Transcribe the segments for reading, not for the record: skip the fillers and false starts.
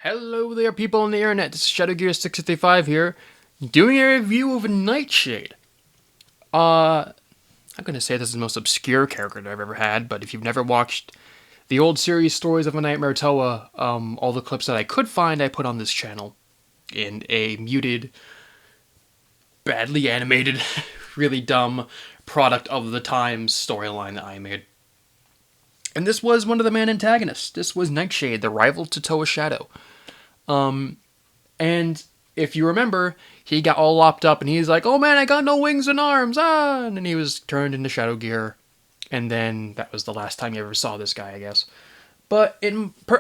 Hello there, people on the internet. This is ShadowGear655 here, doing a review of Nightshade. I'm gonna say this is the most obscure character that I've ever had, but if you've never watched the old series Stories of a Nightmare Toa, all the clips that I could find I put on this channel in a muted, badly animated, really dumb product of the times storyline that I made. And this was one of the main antagonists. This was Nightshade, the rival to Toa Shadow. And if you remember, he got all lopped up and he's like, oh man, I got no wings and arms, and then he was turned into Shadow Gear. And then that was the last time you ever saw this guy, I guess. But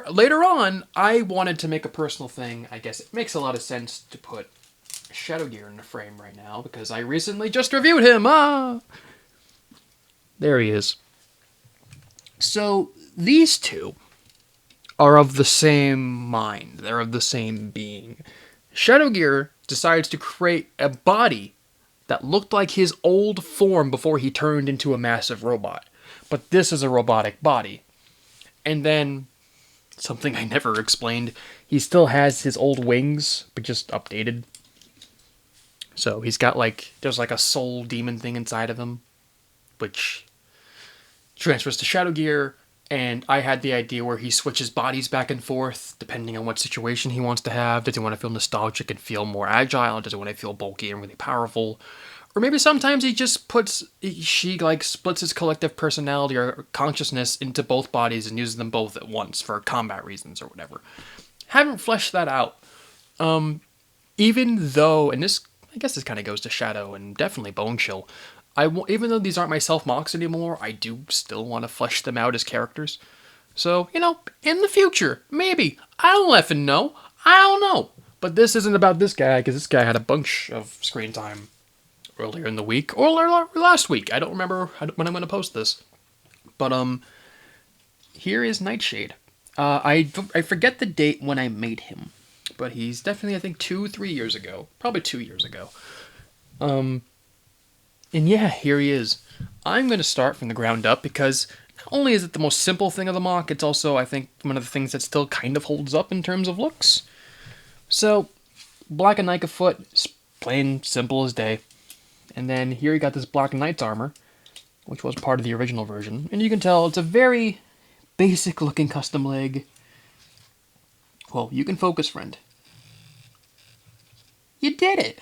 later on, I wanted to make a personal thing. I guess it makes a lot of sense to put Shadow Gear in the frame right now because I recently just reviewed him. There he is. So these two are of the same mind. They're of the same being. Shadow Gear decides to create a body that looked like his old form before he turned into a massive robot. But this is a robotic body. And then, something I never explained, he still has his old wings, but just updated. So he's got there's a soul demon thing inside of him, which transfers to Shadow Gear. And I had the idea where he switches bodies back and forth depending on what situation he wants to have. Does he want to feel nostalgic and feel more agile? Does he want to feel bulky and really powerful? Or maybe sometimes he just splits his collective personality or consciousness into both bodies and uses them both at once for combat reasons or whatever. Haven't fleshed that out. Even though, and this, I guess this kind of goes to Shadow and definitely Bone Chill, even though these aren't my self-mocks anymore, I do still want to flesh them out as characters. So, in the future, maybe. I don't effing know. I don't know. But this isn't about this guy, because this guy had a bunch of screen time earlier in the week, or last week. I don't remember when I'm going to post this. But, here is Nightshade. I forget the date when I made him, but he's definitely, I think, 2-3 years ago. Probably 2 years ago. And yeah, here he is. I'm going to start from the ground up because not only is it the most simple thing of the MOC, it's also, I think, one of the things that still kind of holds up in terms of looks. So, Black and Nike foot, plain simple as day. And then here you got this Black Knight's armor, which was part of the original version. And you can tell it's a very basic looking custom leg. Well, you can focus, friend. You did it!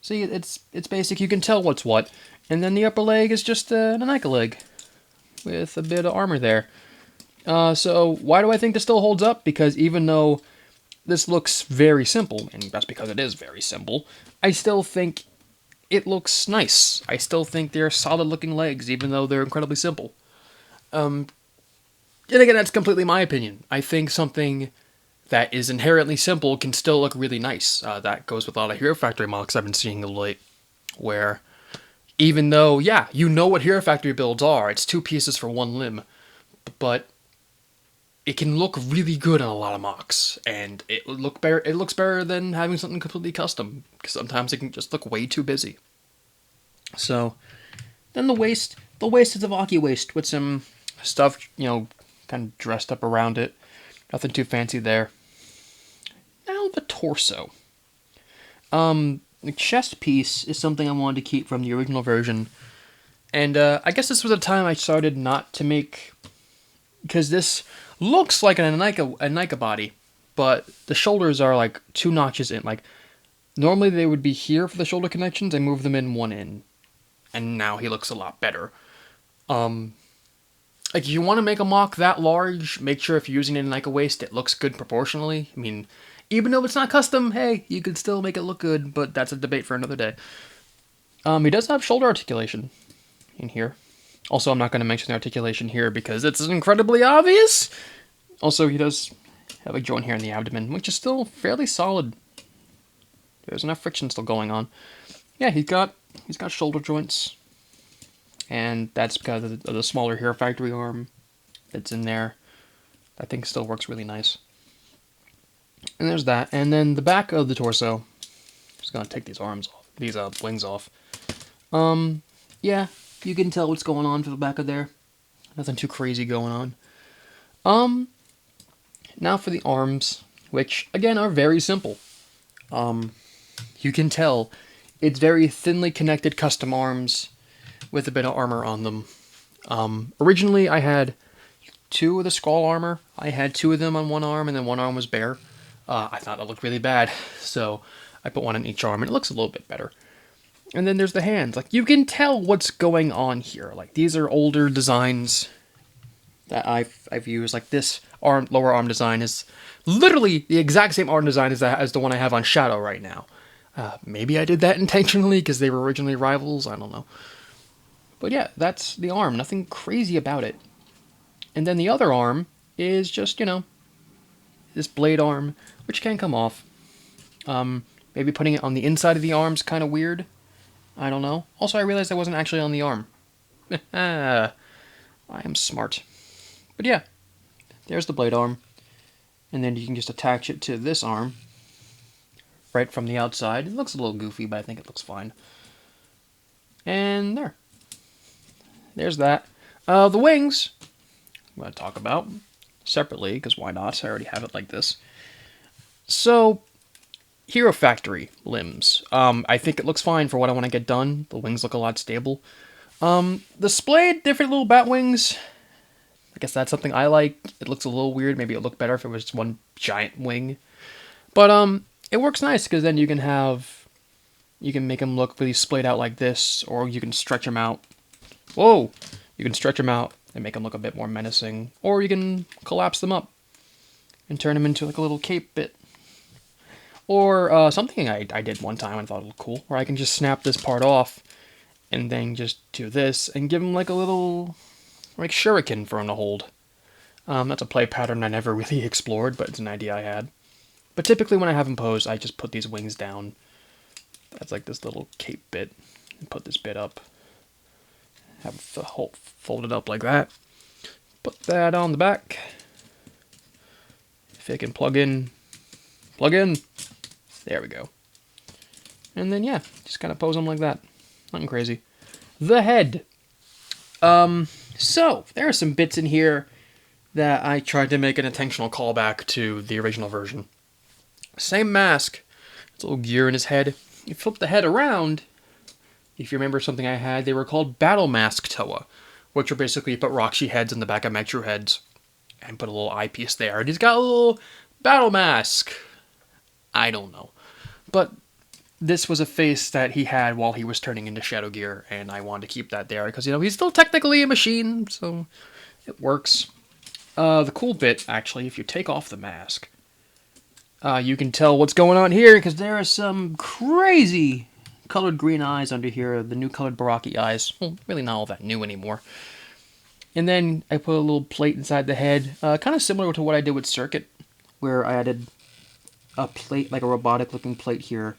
See, it's basic, you can tell what's what. And then the upper leg is just an Nike leg with a bit of armor there. So why do I think this still holds up? Because even though this looks very simple, and that's because it is very simple, I still think it looks nice. I still think they're solid looking legs, even though they're incredibly simple. And again, that's completely my opinion. I think something that is inherently simple can still look really nice. That goes with a lot of Hero Factory MOCs I've been seeing of late, where even though, yeah, you know what Hero Factory builds are, it's 2 pieces for 1 limb, but it can look really good on a lot of MOCs, and it looks better than having something completely custom, because sometimes it can just look way too busy. So, then the waist is a Vaki waist with some stuff, kind of dressed up around it. Nothing too fancy there. Now the torso. The chest piece is something I wanted to keep from the original version. And I guess this was a time I started not to make... Because this looks like a Nike body, but the shoulders are 2 notches in. Normally they would be here for the shoulder connections. I moved them in 1 in. And now he looks a lot better. If you want to make a MOC that large, make sure if you're using a Nike waist, it looks good proportionally. I mean, even though it's not custom, hey, you could still make it look good, but that's a debate for another day. He does have shoulder articulation in here. Also, I'm not going to mention the articulation here because it's incredibly obvious. Also, he does have a joint here in the abdomen, which is still fairly solid. There's enough friction still going on. Yeah, he's got shoulder joints. And that's because of the smaller Hero Factory arm that's in there. I think still works really nice. And there's that. And then the back of the torso. Just gonna take these wings off. Yeah, you can tell what's going on for the back of there. Nothing too crazy going on. Now for the arms. which, again, are very simple. You can tell it's very thinly connected custom arms with a bit of armor on them. Originally, I had 2 of the Skull armor. I had 2 of them on one arm, and then one arm was bare. I thought that looked really bad, so I put one on each arm, and it looks a little bit better. And then there's the hands. Like, you can tell what's going on here. Like, these are older designs that I've used. Like, this lower arm design is literally the exact same arm design as the one I have on Shadow right now. Maybe I did that intentionally because they were originally rivals. I don't know. But yeah, that's the arm. Nothing crazy about it. And then the other arm is just, this blade arm, which can come off. Maybe putting it on the inside of the arm's kind of weird. I don't know. Also, I realized I wasn't actually on the arm. I am smart. But yeah, there's the blade arm. And then you can just attach it to this arm right from the outside. It looks a little goofy, but I think it looks fine. And there's that. The wings, I'm going to talk about separately, because why not? I already have it like this. So, Hero Factory limbs. I think it looks fine for what I want to get done. The wings look a lot stable. The splayed, different little bat wings, I guess that's something I like. It looks a little weird. Maybe it would look better if it was just one giant wing. But it works nice, because then you can make them look really splayed out like this, or you can stretch them out. Whoa! You can stretch them out and make them look a bit more menacing, or you can collapse them up and turn them into like a little cape bit. Or something I did one time and thought it looked cool, where I can just snap this part off and then just do this and give them like a little like shuriken for them to hold. That's a play pattern I never really explored, but it's an idea I had. But typically when I have them posed, I just put these wings down. That's like this little cape bit, and put this bit up. Have the whole folded up like that. Put that on the back. If it can plug in. There we go. And then yeah, just kind of pose them like that. Nothing crazy. The head. So there are some bits in here that I tried to make an intentional callback to the original version. Same mask. It's a little gear in his head. You flip the head around. If you remember something I had, they were called Battle Mask Toa, which are basically you put Roxy heads in the back of Metru heads and put a little eyepiece there. And he's got a little battle mask. I don't know. But this was a face that he had while he was turning into Shadow Gear, and I wanted to keep that there because, he's still technically a machine, so it works. The cool bit, actually, if you take off the mask, you can tell what's going on here because there are some crazy colored green eyes under here, the new colored Baraki eyes. Well, really not all that new anymore. And then I put a little plate inside the head, kind of similar to what I did with Circuit, where I added a plate, like a robotic-looking plate here,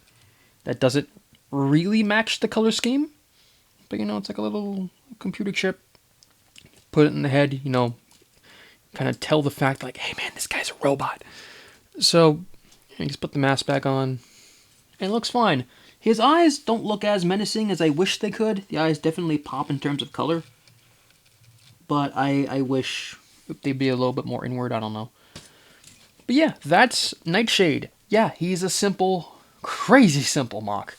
that doesn't really match the color scheme. But, it's like a little computer chip. Put it in the head, kind of tell the fact, like, hey man, this guy's a robot. So, you just put the mask back on, and it looks fine. His eyes don't look as menacing as I wish they could. The eyes definitely pop in terms of color. But I wish they'd be a little bit more inward, I don't know. But yeah, that's Nightshade. Yeah, he's a simple, crazy simple MOC.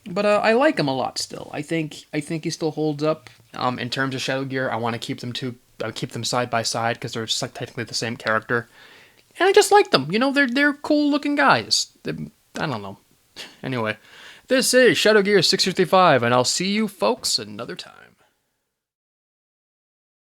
But I like him a lot still. I think he still holds up. In terms of Shadow Gear, I want to keep them side by side because they're just like technically the same character. And I just like them. They're cool looking guys. I don't know. Anyway, this is Shadow Gear 655, and I'll see you folks another time.